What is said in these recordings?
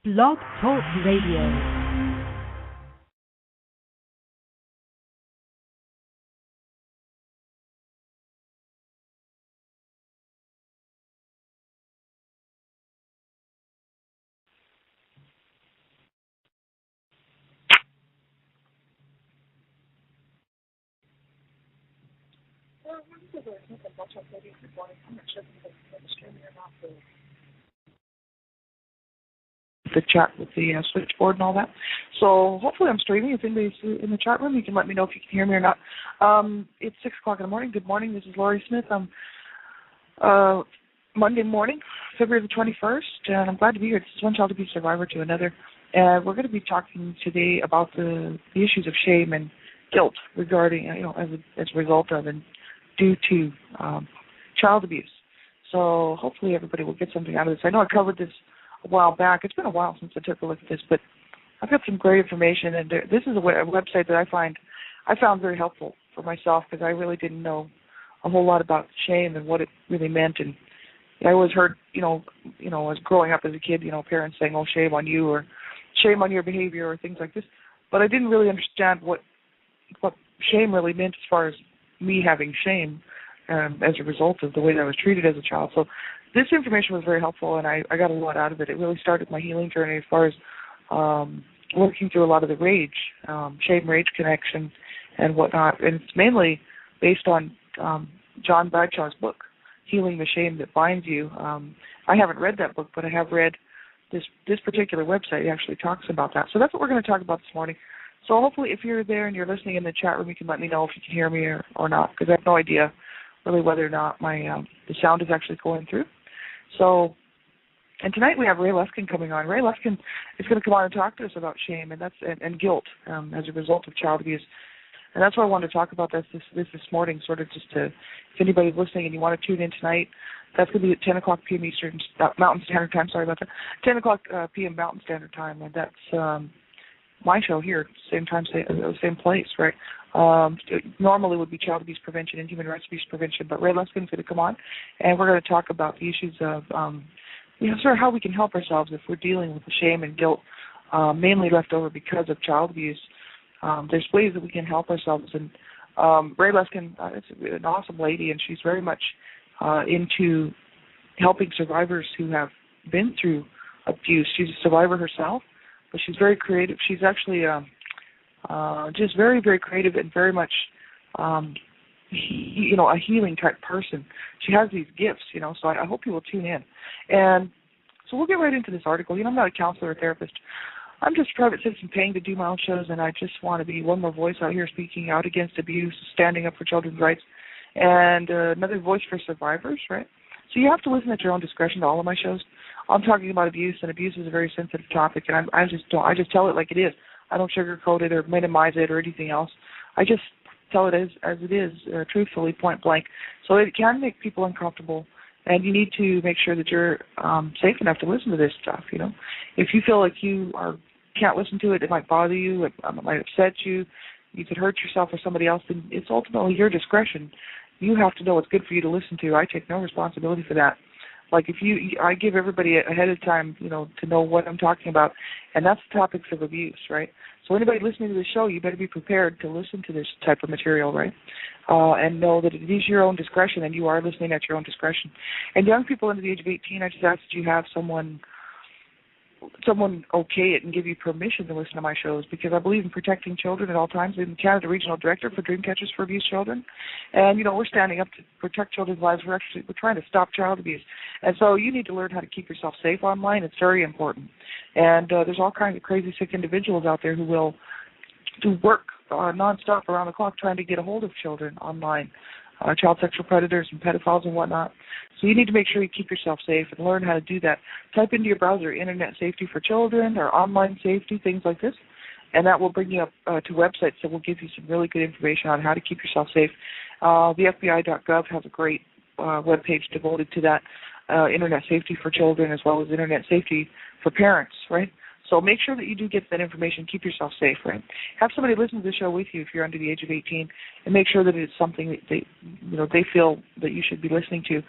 Blog Talk Radio. The chat with the switchboard and all that. So hopefully I'm streaming. If anybody's in the chat room, you can let me know if you can hear me or not. It's 6 o'clock in the morning. Good morning. This is Laurie Smith. Monday morning, February the 21st, and I'm glad to be here. This is One Child Abuse Survivor to Another. And we're going to be talking today about the issues of shame and guilt regarding, as a result of and due to child abuse. So hopefully everybody will get something out of this. I know I covered this a while back. It's been a while since I took a look at this, but I've got some great information, and this is a website that I found very helpful for myself because I really didn't know a whole lot about shame and what it really meant. And I always heard, as growing up as a kid, parents saying, "Oh, shame on you," or "shame on your behavior," or things like this. But I didn't really understand what shame really meant as far as me having shame as a result of the way that I was treated as a child. So this information was very helpful, and I got a lot out of it. It really started my healing journey as far as working through a lot of the rage, shame-rage connection and whatnot. And it's mainly based on John Bradshaw's book, Healing the Shame That Binds You. I haven't read that book, but I have read this particular website. It actually talks about that. So that's what we're going to talk about this morning. So hopefully if you're there and you're listening in the chat room, you can let me know if you can hear me or not, because I have no idea really whether or not my the sound is actually going through. So, and tonight we have Ray Luskin coming on. Ray Luskin is going to come on and talk to us about shame and guilt as a result of child abuse. And that's why I wanted to talk about this morning, sort of just to, if anybody's listening and you want to tune in tonight, that's going to be at 10 o'clock p.m. Eastern, Mountain Standard Time, sorry about that, 10 o'clock p.m. Mountain Standard Time, and that's my show here, same time, same place, right? Normally would be child abuse prevention and human rights abuse prevention, but Ray Luskin is going to come on, and we're going to talk about the issues of, sort of how we can help ourselves if we're dealing with the shame and guilt, mainly left over because of child abuse. There's ways that we can help ourselves, and Ray Luskin is an awesome lady, and she's very much into helping survivors who have been through abuse. She's a survivor herself, but she's very creative. She's actually just very, very creative and very much, a healing type person. She has these gifts, so I hope you will tune in. And so we'll get right into this article. I'm not a counselor or therapist. I'm just a private citizen paying to do my own shows, and I just want to be one more voice out here speaking out against abuse, standing up for children's rights, and another voice for survivors, right? So you have to listen at your own discretion to all of my shows. I'm talking about abuse, and abuse is a very sensitive topic, and I just tell it like it is. I don't sugarcoat it or minimize it or anything else. I just tell it as it is, truthfully, point blank. So it can make people uncomfortable, and you need to make sure that you're safe enough to listen to this stuff. If you feel like you can't listen to it, it might bother you, it might upset you, you could hurt yourself or somebody else, then it's ultimately your discretion. You have to know what's good for you to listen to. I take no responsibility for that. Like I give everybody ahead of time, to know what I'm talking about, and that's the topics of abuse, right? So anybody listening to the show, you better be prepared to listen to this type of material, right? And know that it is your own discretion, and you are listening at your own discretion. And young people under the age of 18, I just ask that you have someone okay it and give you permission to listen to my shows, because I believe in protecting children at all times. I'm Canada Regional Director for Dream Catchers for Abuse Children, and we're standing up to protect children's lives. We're trying to stop child abuse, and so you need to learn how to keep yourself safe online. It's very important. And there's all kinds of crazy sick individuals out there who will do work nonstop around the clock trying to get a hold of children online, child sexual predators and pedophiles and whatnot. So you need to make sure you keep yourself safe and learn how to do that. Type into your browser Internet Safety for Children or Online Safety, things like this, and that will bring you up to websites that will give you some really good information on how to keep yourself safe. The FBI.gov has a great webpage devoted to that, Internet Safety for Children, as well as Internet Safety for Parents, right? So make sure that you do get that information. Keep yourself safe, right? Have somebody listen to the show with you if you're under the age of 18, and make sure that it's something that they feel that you should be listening to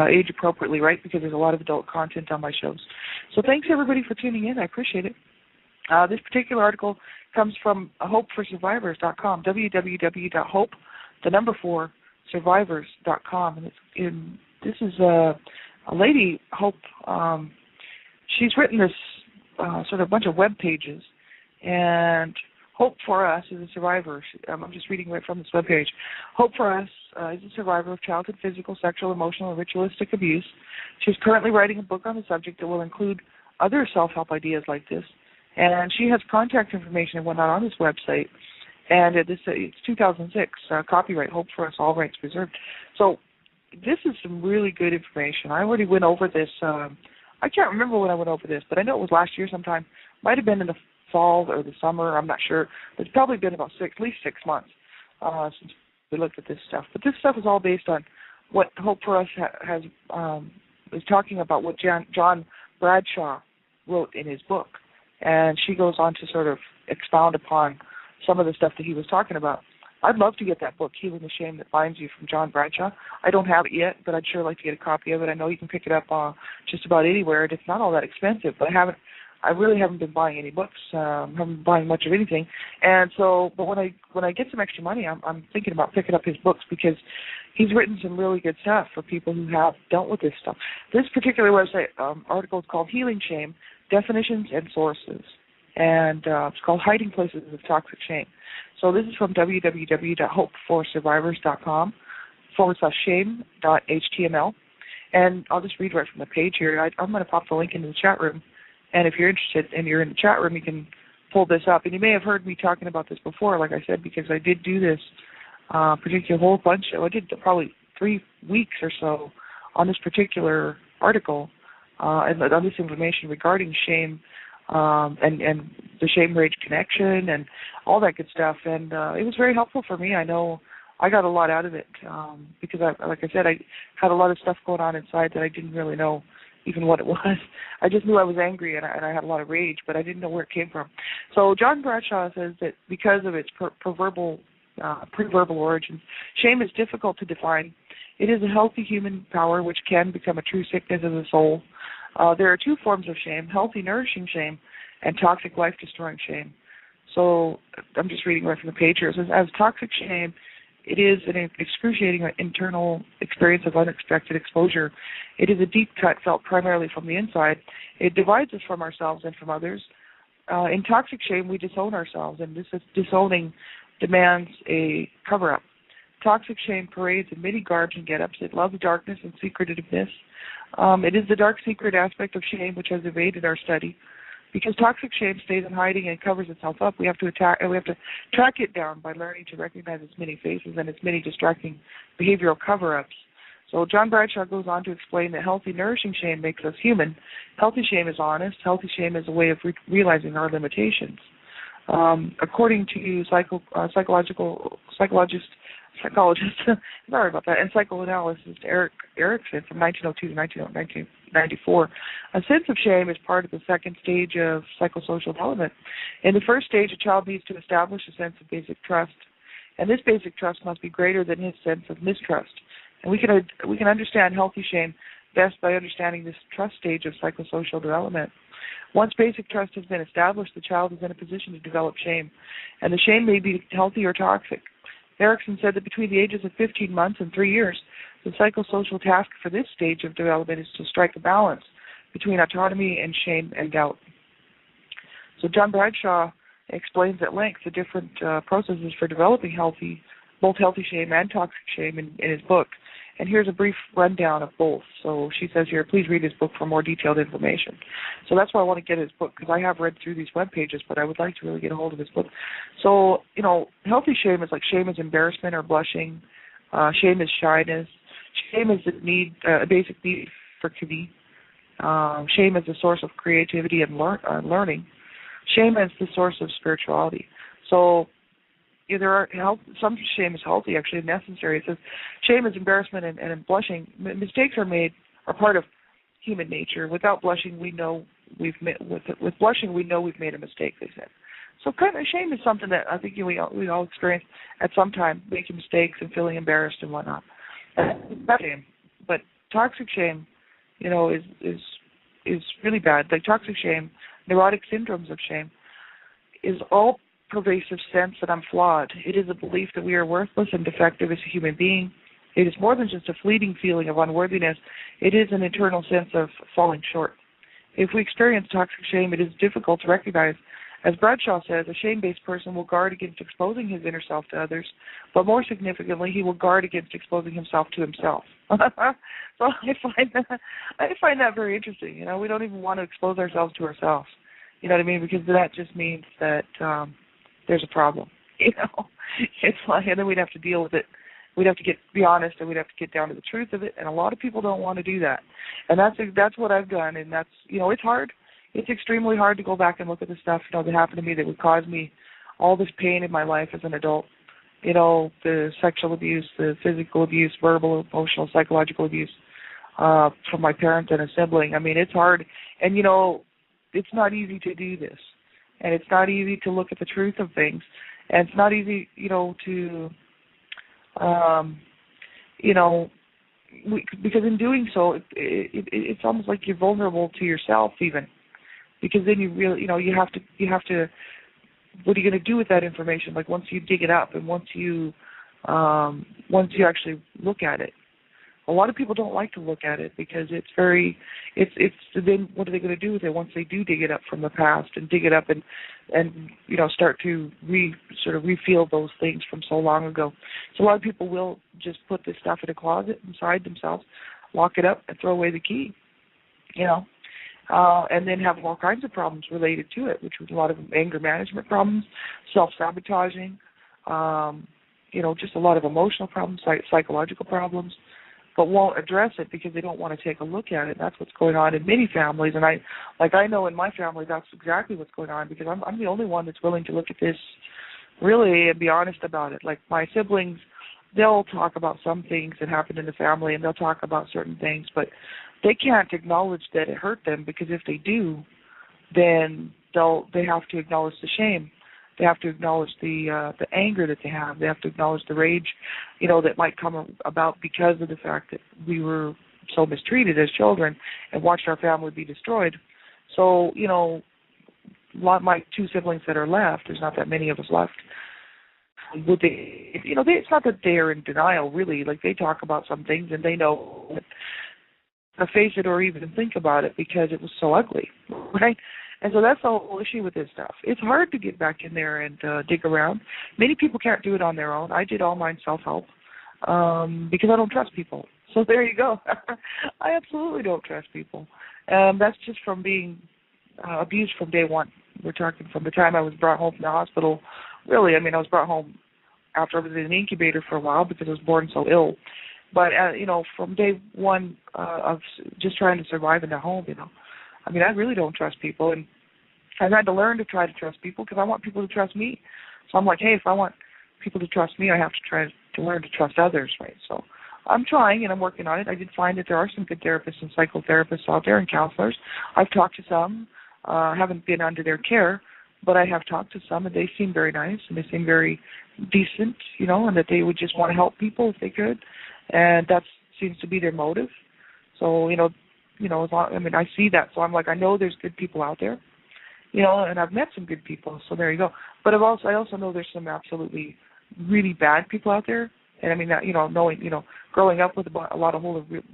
age appropriately, right? Because there's a lot of adult content on my shows. So thanks, everybody, for tuning in. I appreciate it. This particular article comes from hopeforsurvivors.com, www.hope4survivors.com. And this is a lady, Hope. She's written this sort of bunch of web pages, and Hope for Us is a survivor. I'm just reading right from this webpage. Hope for Us is a survivor of childhood physical, sexual, emotional, and ritualistic abuse. She's currently writing a book on the subject that will include other self-help ideas like this. And she has contact information and whatnot on this website. And it's 2006, copyright, Hope for Us, all rights reserved. So this is some really good information. I already went over this. I can't remember when I went over this, but I know it was last year sometime. Might have been in the fall or the summer. I'm not sure. It's probably been about at least 6 months since we looked at this stuff. But this stuff is all based on what Hope for Us is talking about, what John Bradshaw wrote in his book. And she goes on to sort of expound upon some of the stuff that he was talking about. I'd love to get that book, Healing the Shame That Binds You, from John Bradshaw. I don't have it yet, but I'd sure like to get a copy of it. I know you can pick it up just about anywhere, and it's not all that expensive. But I really haven't been buying any books. Haven't been buying much of anything. And so, but when I get some extra money, I'm thinking about picking up his books, because he's written some really good stuff for people who have dealt with this stuff. This particular website article is called Healing Shame, Definitions and Sources. And it's called Hiding Places of Toxic Shame. So this is from www.hopeforsurvivors.com/shame.html. And I'll just read right from the page here. I'm going to pop the link into the chat room. And if you're interested and you're in the chat room, you can pull this up. And you may have heard me talking about this before, like I said, because I did do this particular whole bunch. I did probably 3 weeks or so on this particular article and on this information regarding shame and the shame rage connection and all that good stuff. And it was very helpful for me. I know I got a lot out of it because, like I said, I had a lot of stuff going on inside that I didn't really know even what it was. I just knew I was angry and I had a lot of rage, but I didn't know where it came from. So John Bradshaw says that because of its pre-verbal origins, shame is difficult to define. It is a healthy human power which can become a true sickness of the soul. There are 2 forms of shame: healthy, nourishing shame, and toxic, life-destroying shame. So I'm just reading right from the page here. It says, as toxic shame, it is an excruciating internal experience of unexpected exposure. It is a deep cut felt primarily from the inside. It divides us from ourselves and from others. In toxic shame, we disown ourselves, and this disowning demands a cover-up. Toxic shame parades in many garbs and get-ups. It loves darkness and secretiveness. It is the dark secret aspect of shame which has evaded our study. Because toxic shame stays in hiding and covers itself up, we have to track it down by learning to recognize its many faces and its many distracting behavioral cover-ups. So John Bradshaw goes on to explain that healthy, nourishing shame makes us human. Healthy shame is honest. Healthy shame is a way of realizing our limitations. According to psychologist, sorry about that, and psychoanalyst Erik Erikson from 1902 to 1994. A sense of shame is part of the second stage of psychosocial development. In the first stage, a child needs to establish a sense of basic trust, and this basic trust must be greater than his sense of mistrust. And we can understand healthy shame best by understanding this trust stage of psychosocial development. Once basic trust has been established, the child is in a position to develop shame, and the shame may be healthy or toxic. Erikson said that between the ages of 15 months and 3 years, the psychosocial task for this stage of development is to strike a balance between autonomy and shame and doubt. So John Bradshaw explains at length the different processes for developing both healthy shame and toxic shame in his book. And here's a brief rundown of both. So she says here, please read his book for more detailed information. So that's why I want to get his book, because I have read through these web pages, but I would like to really get a hold of his book. So, healthy shame is like shame is embarrassment or blushing. Shame is shyness. Shame is a basic need for community. Shame is the source of creativity and learning. Shame is the source of spirituality. So some shame is healthy, actually necessary. It says shame is embarrassment and blushing. Mistakes are part of human nature. Without blushing, with blushing we know we've made a mistake, they said. So kind of shame is something that I think we all experience at some time, making mistakes and feeling embarrassed and whatnot. That's shame. But toxic shame, is is really bad. Like toxic shame, neurotic syndromes of shame, is all pervasive sense that I'm flawed. It is a belief that we are worthless and defective as a human being. It is more than just a fleeting feeling of unworthiness. It is an internal sense of falling short. If we experience toxic shame, it is difficult to recognize. As Bradshaw says, a shame-based person will guard against exposing his inner self to others, but more significantly, he will guard against exposing himself to himself. So I find that very interesting. You know, we don't even want to expose ourselves to ourselves. You know what I mean? Because that just means that there's a problem. You know, it's like, and then we'd have to deal with it. We'd have to be honest, and we'd have to get down to the truth of it. And a lot of people don't want to do that. And that's what I've done. And that's, you know, it's hard. It's extremely hard to go back and look at the stuff, you know, that happened to me that would cause me all this pain in my life as an adult. You know, the sexual abuse, the physical abuse, verbal, emotional, psychological abuse from my parents and a sibling. I mean, it's hard. And, you know, it's not easy to do this. And it's not easy to look at the truth of things. And it's not easy, you know, to, you know, because in doing so, it's almost like you're vulnerable to yourself even. Because then you really, you know, you have to, what are you going to do with that information? Like once you dig it up and once you actually look at it. A lot of people don't like to look at it because it's then what are they going to do with it once they do dig it up from the past and dig it up and you know, start to sort of refeel those things from so long ago. So a lot of people will just put this stuff in a closet inside themselves, lock it up and throw away the key, you know. And then have all kinds of problems related to it, which was a lot of anger management problems, self-sabotaging, you know, just a lot of emotional problems, psychological problems, but won't address it because they don't want to take a look at it. That's what's going on in many families, and I know in my family that's exactly what's going on because I'm the only one that's willing to look at this really and be honest about it. Like my siblings, they'll talk about some things that happened in the family and they'll talk about certain things, but they can't acknowledge that it hurt them because if they do, then they have to acknowledge the shame. They have to acknowledge the anger that they have. They have to acknowledge the rage, you know, that might come about because of the fact that we were so mistreated as children and watched our family be destroyed. So, you know, my two siblings that are left, there's not that many of us left. Would they, you know, it's not that they're in denial, really. Like they talk about some things and they know to face it or even think about it because it was so ugly, right? And so that's the whole issue with this stuff. It's hard to get back in there and dig around. Many people can't do it on their own. I did all mine self-help because I don't trust people. So there you go. I absolutely don't trust people. That's just from being abused from day one. We're talking from the time I was brought home from the hospital. Really, I mean, I was brought home after I was in an incubator for a while because I was born so ill. But, you know, from day one of just trying to survive in the home, you know, I mean, I really don't trust people. And I've had to learn to try to trust people because I want people to trust me. So I'm like, hey, if I want people to trust me, I have to try to learn to trust others, right? So I'm trying and I'm working on it. I did find that there are some good therapists and psychotherapists out there and counselors. I've talked to some. Haven't been under their care, but I have talked to some, and they seem very nice and they seem very decent, you know, and that they would just want to help people if they could. And that seems to be their motive. So, you know, I mean, I see that. So I'm like, I know there's good people out there, you know, and I've met some good people. So there you go. But I also know there's some absolutely really bad people out there. And I mean, that, you know, knowing, you know, growing up with a lot of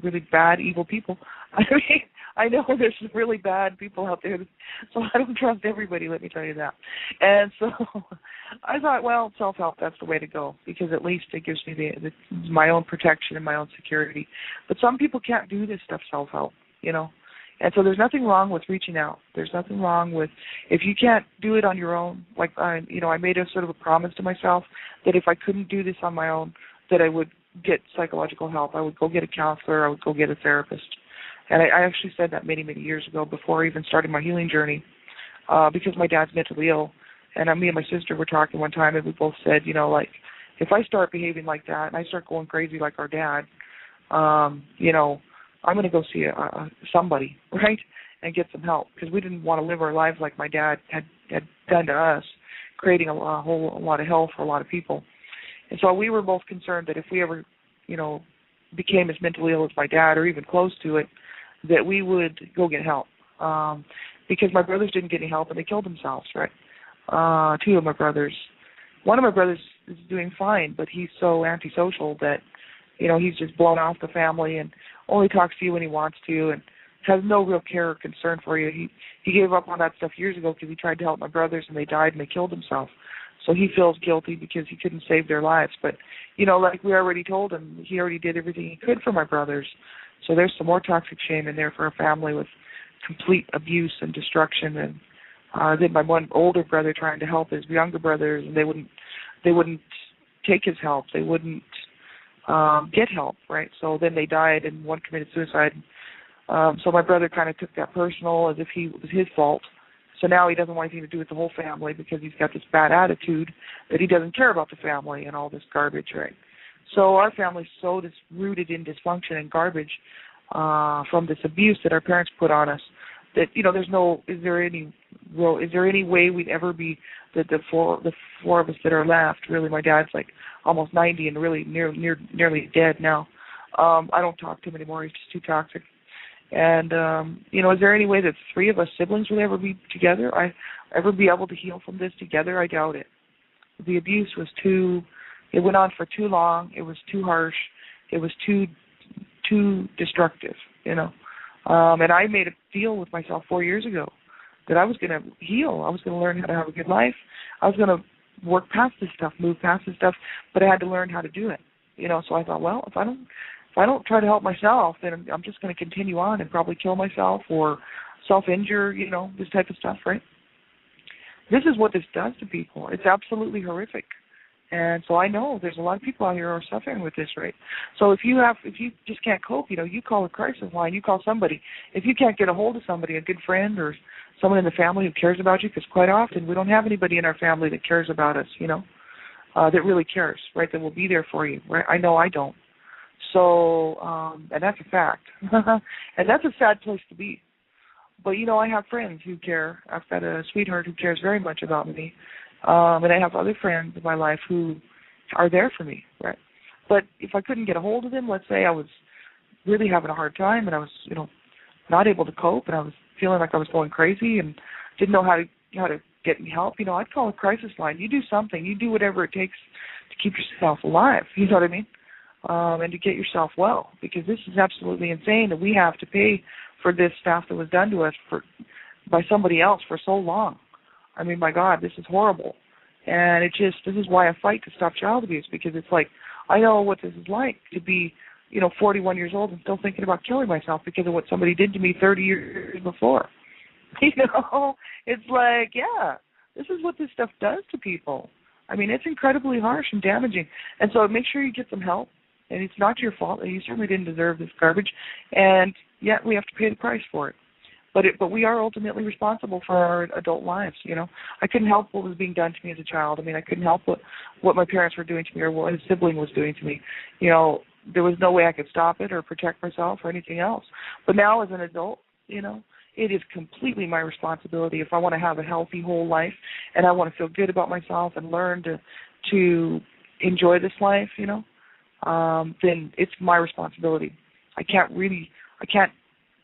really bad, evil people. I mean, I know there's some really bad people out there. So I don't trust everybody, let me tell you that. And so I thought, well, self-help, that's the way to go, because at least it gives me my own protection and my own security. But some people can't do this stuff self-help, you know. And so there's nothing wrong with reaching out. There's nothing wrong with, if you can't do it on your own, like I made a sort of a promise to myself that if I couldn't do this on my own, that I would get psychological help. I would go get a counselor. I would go get a therapist. And I actually said that many, many years ago before I even started my healing journey, because my dad's mentally ill. And me and my sister were talking one time, and we both said, you know, like, if I start behaving like that and I start going crazy like our dad, you know, I'm going to go see somebody, right, and get some help, because we didn't want to live our lives like my dad had done to us, creating a whole lot of hell for a lot of people. And so we were both concerned that if we ever, you know, became as mentally ill as my dad or even close to it, that we would go get help. because my brothers didn't get any help and they killed themselves, right? Two of my brothers. One of my brothers is doing fine, but he's so antisocial that, he's just blown off the family and only talks to you when he wants to and has no real care or concern for you. He gave up on that stuff years ago because he tried to help my brothers and they died and they killed himself. So he feels guilty because he couldn't save their lives. But, like we already told him, he already did everything he could for my brothers. So there's some more toxic shame in there for a family with complete abuse and destruction. And then my one older brother trying to help his younger brothers, and they wouldn't take his help. They wouldn't get help, right? So then they died, and one committed suicide. So my brother kind of took that personal as if it was his fault. So now he doesn't want anything to do with the whole family because he's got this bad attitude that he doesn't care about the family and all this garbage, right? So our family's so rooted in dysfunction and garbage from this abuse that our parents put on us that, is there any way we'd ever be the four of us that are left? Really, my dad's like almost 90 and really nearly dead now. I don't talk to him anymore. He's just too toxic. And, is there any way that three of us siblings would ever be together? Ever be able to heal from this together? I doubt it. The abuse was it went on for too long. It was too harsh. It was too destructive, And I made a deal with myself 4 years ago that I was going to heal. I was going to learn how to have a good life. I was going to work past this stuff, move past this stuff, but I had to learn how to do it. So I thought, well, if I don't try to help myself, then I'm just going to continue on and probably kill myself or self-injure, this type of stuff, right? This is what this does to people. It's absolutely horrific. And so I know there's a lot of people out here who are suffering with this, right? So if you just can't cope, you call a crisis line, you call somebody. If you can't get a hold of somebody, a good friend or someone in the family who cares about you, because quite often we don't have anybody in our family that cares about us, that really cares, right, that will be there for you, right? I know I don't. So, and that's a fact. And that's a sad place to be. But, I have friends who care. I've got a sweetheart who cares very much about me. And I have other friends in my life who are there for me, right? But if I couldn't get a hold of them, let's say I was really having a hard time and I was, not able to cope and I was feeling like I was going crazy and didn't know how to get any help, I'd call a crisis line. You do something. You do whatever it takes to keep yourself alive. You know what I mean? And to get yourself well, because this is absolutely insane that we have to pay for this stuff that was done to us by somebody else for so long. I mean, my God, this is horrible. And this is why I fight to stop child abuse, because it's like, I know what this is like to be, 41 years old and still thinking about killing myself because of what somebody did to me 30 years before. It's like, yeah, this is what this stuff does to people. I mean, it's incredibly harsh and damaging. And so make sure you get some help. And it's not your fault. You certainly didn't deserve this garbage. And yet we have to pay the price for it. But we are ultimately responsible for our adult lives, I couldn't help what was being done to me as a child. I mean, I couldn't help what my parents were doing to me or what a sibling was doing to me. There was no way I could stop it or protect myself or anything else. But now as an adult, it is completely my responsibility if I want to have a healthy whole life and I want to feel good about myself and learn to enjoy this life, then it's my responsibility. I can't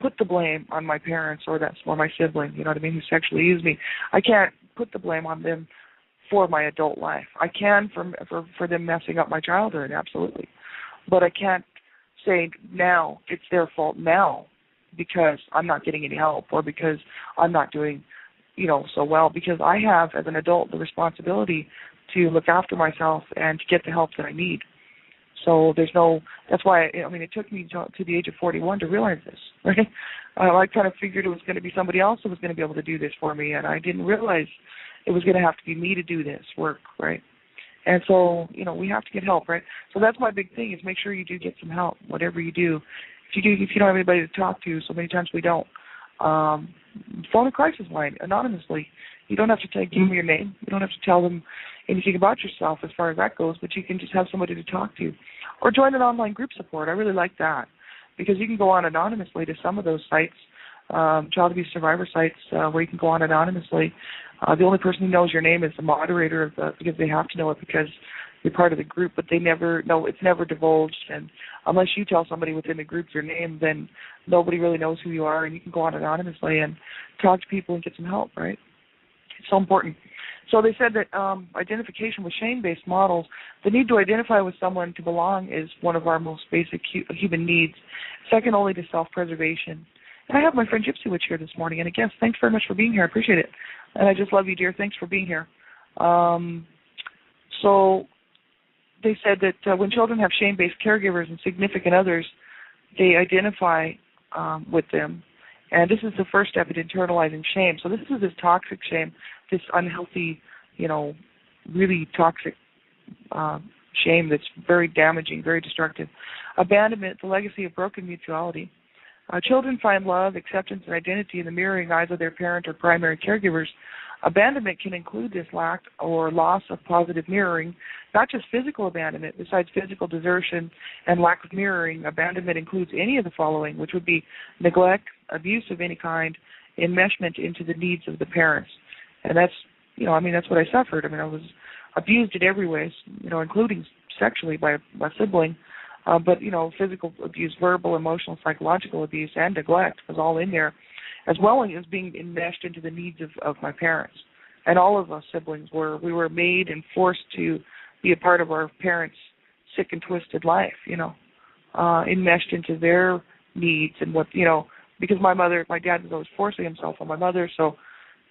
put the blame on my parents or my sibling, who sexually used me. I can't put the blame on them for my adult life. I can for them messing up my childhood, absolutely. But I can't say now it's their fault now because I'm not getting any help or because I'm not doing, so well, because I have, as an adult, the responsibility to look after myself and to get the help that I need. So that's why, it took me to the age of 41 to realize this, right? I kind of figured it was going to be somebody else who was going to be able to do this for me, and I didn't realize it was going to have to be me to do this work, right? And so, we have to get help, right? So that's my big thing is make sure you do get some help, whatever you do. If you don't have anybody to talk to, so many times we don't, phone a crisis line anonymously. You don't have to give them your name. You don't have to tell them anything about yourself as far as that goes, but you can just have somebody to talk to. Or join an online group support. I really like that because you can go on anonymously to some of those sites, child abuse survivor sites, where you can go on anonymously. The only person who knows your name is the moderator because they have to know it because you're part of the group, but they never, no, it's never divulged. And unless you tell somebody within the group your name, then nobody really knows who you are, and you can go on anonymously and talk to people and get some help, right? It's so important. So they said that identification with shame-based models, the need to identify with someone to belong is one of our most basic human needs, second only to self-preservation. And I have my friend Gypsy Witch here this morning, and again, thanks very much for being here. I appreciate it. And I just love you, dear. Thanks for being here. So they said that when children have shame-based caregivers and significant others, they identify with them. And this is the first step in internalizing shame. So this is this toxic shame, this unhealthy, really toxic shame that's very damaging, very destructive. Abandonment, the legacy of broken mutuality. Children find love, acceptance, and identity in the mirroring eyes of their parent or primary caregivers. Abandonment can include this lack or loss of positive mirroring, not just physical abandonment. Besides physical desertion and lack of mirroring, abandonment includes any of the following, which would be neglect, abuse of any kind, enmeshment into the needs of the parents. And that's, that's what I suffered. I was abused in every way, including sexually by a sibling. But physical abuse, verbal, emotional, psychological abuse, and neglect was all in there, as well as being enmeshed into the needs of my parents. And all of us siblings we were made and forced to be a part of our parents' sick and twisted life, enmeshed into their needs and what, because my dad was always forcing himself on my mother, so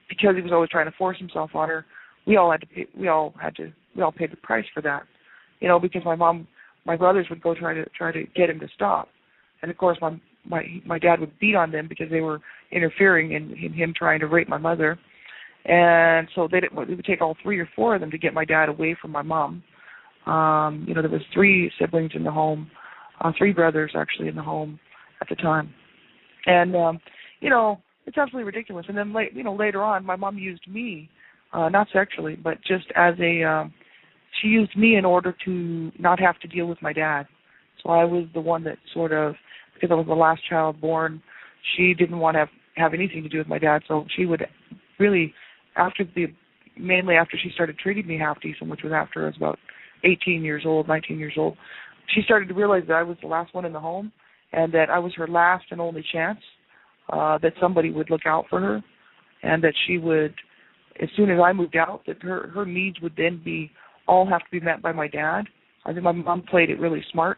because he was always trying to force himself on her, we all paid the price for that, because my brothers would go try to get him to stop, and of course my dad would beat on them because they were interfering in him trying to rape my mother, and so it would take all 3 or 4 of them to get my dad away from my mom. There was 3 siblings in the home, 3 brothers actually in the home at the time, and it's absolutely ridiculous. And then later on, my mom used me, not sexually, but just as she used me in order to not have to deal with my dad. So I was the one that sort of, because I was the last child born, she didn't want to have anything to do with my dad. So she would really, mainly after she started treating me half decent, which was after I was about 19 years old, she started to realize that I was the last one in the home and that I was her last and only chance, that somebody would look out for her, and that she would, as soon as I moved out, that her needs would then all have to be met by my dad. I think my mom played it really smart,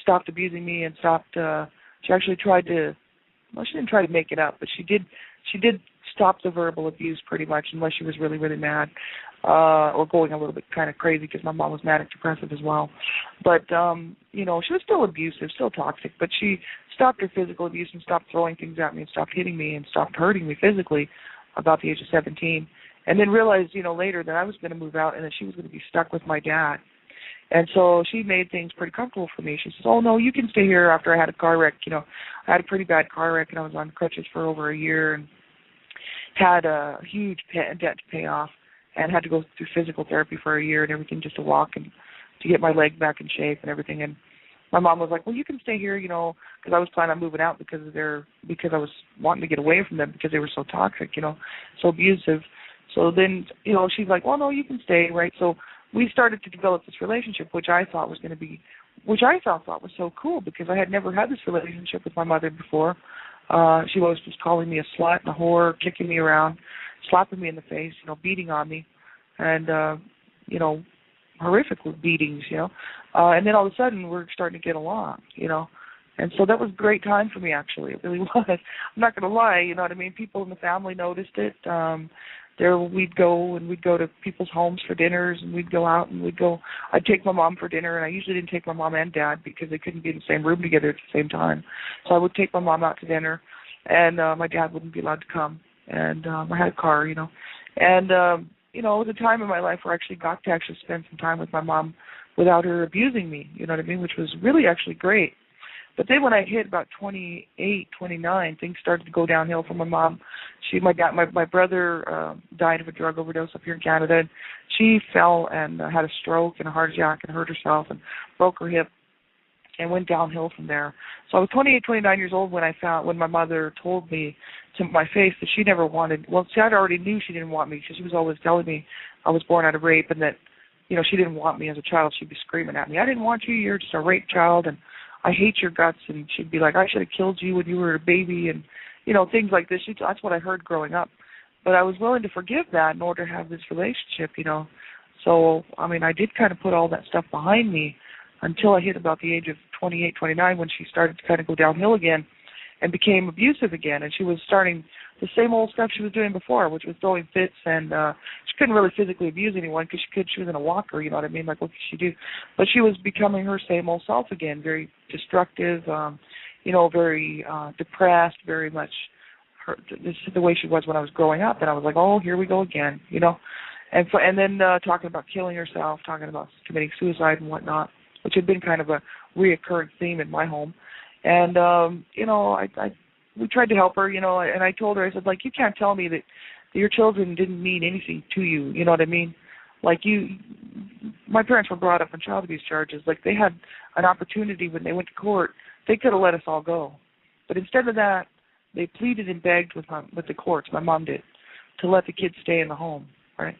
stopped abusing me, and she actually tried to, she didn't try to make it up, but she did stop the verbal abuse pretty much, unless she was really, really mad, or going a little bit kind of crazy, because my mom was manic depressive as well. But, she was still abusive, still toxic, but she stopped her physical abuse and stopped throwing things at me and stopped hitting me and stopped hurting me physically about the age of 17. And then realized, later that I was going to move out and that she was going to be stuck with my dad. And so she made things pretty comfortable for me. She says, "Oh, no, you can stay here." After I had a car wreck, I had a pretty bad car wreck, and I was on crutches for over a year and had a huge debt to pay off and had to go through physical therapy for a year and everything just to walk and to get my leg back in shape and everything. And my mom was like, "Well, you can stay here, because I was planning on moving out because I was wanting to get away from them because they were so toxic, so abusive." So then, she's like, "Well, no, you can stay," right? So we started to develop this relationship, which I thought was was so cool, because I had never had this relationship with my mother before. She was just calling me a slut and a whore, kicking me around, slapping me in the face, beating on me, and, horrific beatings, and then all of a sudden we're starting to get along, and so that was a great time for me, actually. It really was. I'm not going to lie, you know what I mean? People in the family noticed it. We'd go to people's homes for dinners, and we'd go out and I'd take my mom for dinner, and I usually didn't take my mom and dad because they couldn't be in the same room together at the same time. So I would take my mom out to dinner, and my dad wouldn't be allowed to come, and I had a car, and it was a time in my life where I actually got to spend some time with my mom without her abusing me, you know what I mean, which was really actually great. But then when I hit about 28, 29, things started to go downhill for my mom. My brother died of a drug overdose up here in Canada, and she fell and had a stroke and a heart attack and hurt herself and broke her hip and went downhill from there. So I was 28, 29 years old when my mother told me to my face that she never wanted. Well, see, I already knew she didn't want me because she was always telling me I was born out of rape and that, she didn't want me as a child. She'd be screaming at me, I didn't want you, you're just a rape child, and I hate your guts. And she'd be like, I should have killed you when you were a baby, and, things like this. That's what I heard growing up. But I was willing to forgive that in order to have this relationship, So, I did kind of put all that stuff behind me until I hit about the age of 28, 29, when she started to kind of go downhill again and became abusive again. And she was starting the same old stuff she was doing before, which was throwing fits, and she couldn't really physically abuse anyone because she was in a walker, you know what I mean? Like, what could she do? But she was becoming her same old self again, very destructive, very depressed, very much this is the way she was when I was growing up. And I was like, oh, here we go again, And then talking about killing herself, talking about committing suicide and whatnot, which had been kind of a reoccurring theme in my home. And, we tried to help her, and I told her, I said, like, you can't tell me that your children didn't mean anything to you, you know what I mean? Like, my parents were brought up on child abuse charges. Like, they had an opportunity when they went to court. They could have let us all go. But instead of that, they pleaded and begged with the courts, my mom did, to let the kids stay in the home, right?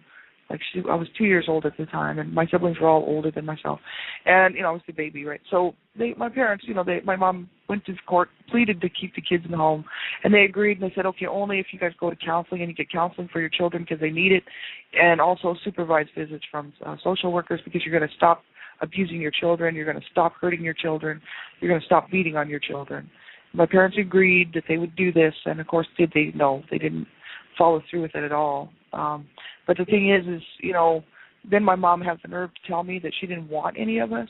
Like, I was 2 years old at the time, and my siblings were all older than myself. And, I was the baby, right? So my parents, my mom went to court, pleaded to keep the kids in the home, and they agreed, and they said, okay, only if you guys go to counseling and you get counseling for your children because they need it, and also supervised visits from social workers, because you're going to stop abusing your children, you're going to stop hurting your children, you're going to stop beating on your children. My parents agreed that they would do this, and of course, did they? No, they didn't follow through with it at all. But the thing is, then my mom has the nerve to tell me that she didn't want any of us.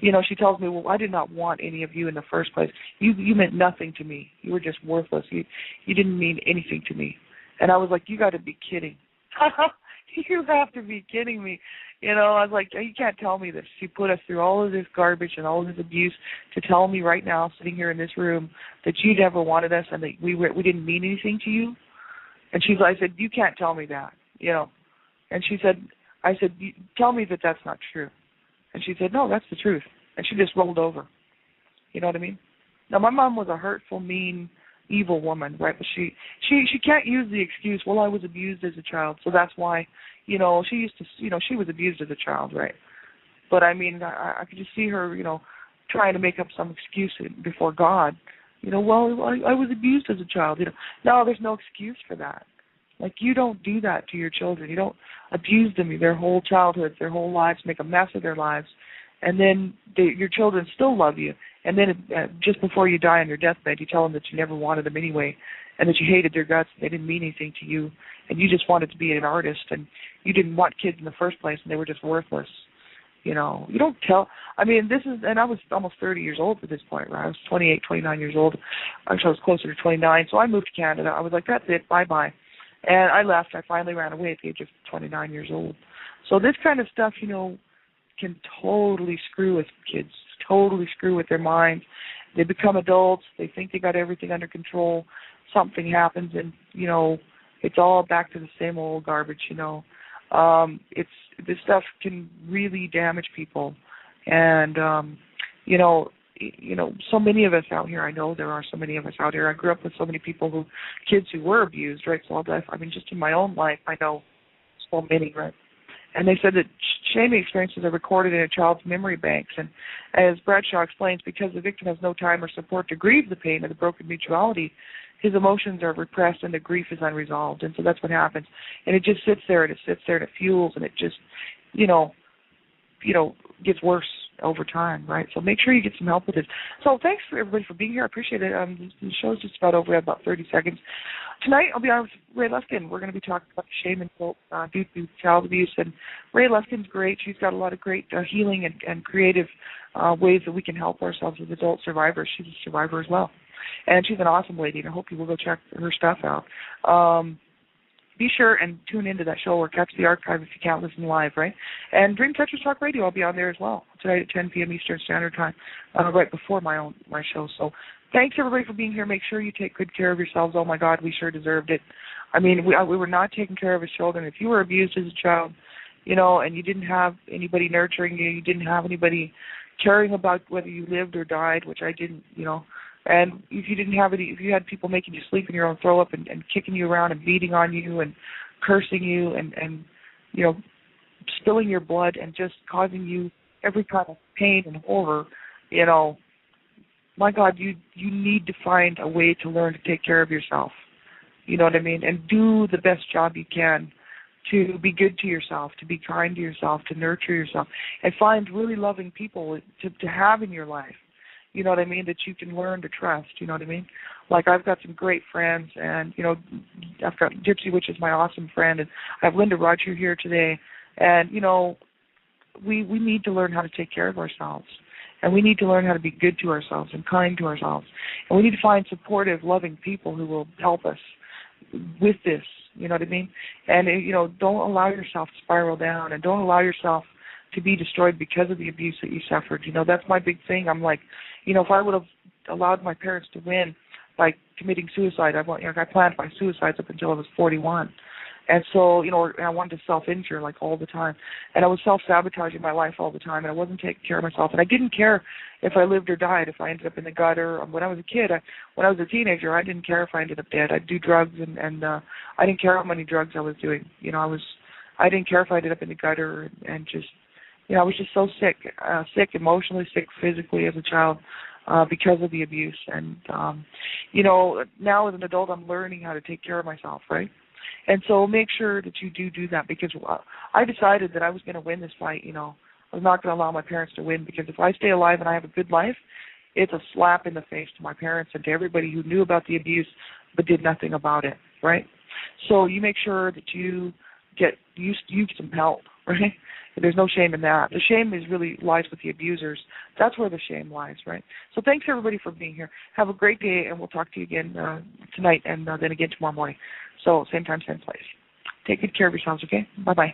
She tells me, well, I did not want any of you in the first place. You meant nothing to me. You were just worthless. You didn't mean anything to me. And I was like, you got to be kidding. You have to be kidding me. I was like, you can't tell me this. She put us through all of this garbage and all of this abuse to tell me right now, sitting here in this room, that you never wanted us and that we didn't mean anything to you. And I said, you can't tell me that, And I said, tell me that that's not true. And she said, no, that's the truth. And she just rolled over. You know what I mean? Now, my mom was a hurtful, mean, evil woman, right? But she can't use the excuse, well, I was abused as a child, so that's why, she used to, she was abused as a child, right? But, I could just see her, trying to make up some excuse before God. Well, I was abused as a child. No, there's no excuse for that. Like, you don't do that to your children. You don't abuse them their whole childhoods, their whole lives, make a mess of their lives, and then your children still love you. And then just before you die on your deathbed, you tell them that you never wanted them anyway, and that you hated their guts, and they didn't mean anything to you, and you just wanted to be an artist, and you didn't want kids in the first place, and they were just worthless. You don't tell. And I was almost 30 years old at this point, right? I was 28, 29 years old. Actually, I was closer to 29, so I moved to Canada. I was like, that's it, bye-bye. And I left. I finally ran away at the age of 29 years old. So this kind of stuff, can totally screw with kids, totally screw with their minds. They become adults. They think they got everything under control. Something happens, and, it's all back to the same old garbage, This stuff can really damage people. And, so many of us out here, I know there are so many of us out here. I grew up with so many kids who were abused, right? So just in my own life, I know so many, right? And they said that shaming experiences are recorded in a child's memory banks. And as Bradshaw explains, because the victim has no time or support to grieve the pain of the broken mutuality, his emotions are repressed and the grief is unresolved. And so that's what happens. And it just sits there and it fuels, and it just, gets worse over time, right? So make sure you get some help with it. So thanks for everybody for being here. I appreciate it. The show's just about over. We have about 30 seconds. Tonight, I'll be on with Ray Luskin. We're going to be talking about shame and guilt due to child abuse. And Ray Luskin's great. She's got a lot of great healing and creative ways that we can help ourselves as adult survivors. She's a survivor as well. And she's an awesome lady, and I hope you will go check her stuff out. Be sure and tune into that show or catch the archive if you can't listen live, right? And Dream Touchers Talk Radio, I'll be on there as well tonight at 10 p.m. Eastern Standard Time, right before my show. So thanks, everybody, for being here. Make sure you take good care of yourselves. Oh, my God, we sure deserved it. We were not taking care of our children. If you were abused as a child, and you didn't have anybody nurturing you, you didn't have anybody caring about whether you lived or died, which I didn't, And if you had people making you sleep in your own throw up and kicking you around and beating on you and cursing you and spilling your blood and just causing you every kind of pain and horror, my God, you need to find a way to learn to take care of yourself. You know what I mean? And do the best job you can to be good to yourself, to be kind to yourself, to nurture yourself, and find really loving people to have in your life. You know what I mean? That you can learn to trust. You know what I mean? Like, I've got some great friends, and I've got Gypsy, which is my awesome friend, and I have Linda Roger here today. And we need to learn how to take care of ourselves, and we need to learn how to be good to ourselves and kind to ourselves, and we need to find supportive, loving people who will help us with this. You know what I mean? And don't allow yourself to spiral down, and don't allow yourself to be destroyed because of the abuse that you suffered. That's my big thing. I'm like, if I would have allowed my parents to win by committing suicide, I planned my suicides up until I was 41. And so, I wanted to self-injure like all the time. And I was self-sabotaging my life all the time, and I wasn't taking care of myself. And I didn't care if I lived or died, if I ended up in the gutter. When I was a kid, when I was a teenager, I didn't care if I ended up dead. I'd do drugs, and I didn't care how many drugs I was doing. I didn't care if I ended up in the gutter, and just, I was just so sick, emotionally sick, physically as a child, because of the abuse. And, now as an adult, I'm learning how to take care of myself, right? And so make sure that you do that, because I decided that I was going to win this fight. I was not going to allow my parents to win, because if I stay alive and I have a good life, it's a slap in the face to my parents and to everybody who knew about the abuse but did nothing about it, right? So you make sure that you get some help, right? There's no shame in that. The shame really lies with the abusers. That's where the shame lies, right? So thanks, everybody, for being here. Have a great day, and we'll talk to you again tonight and then again tomorrow morning. So same time, same place. Take good care of yourselves, okay? Bye-bye.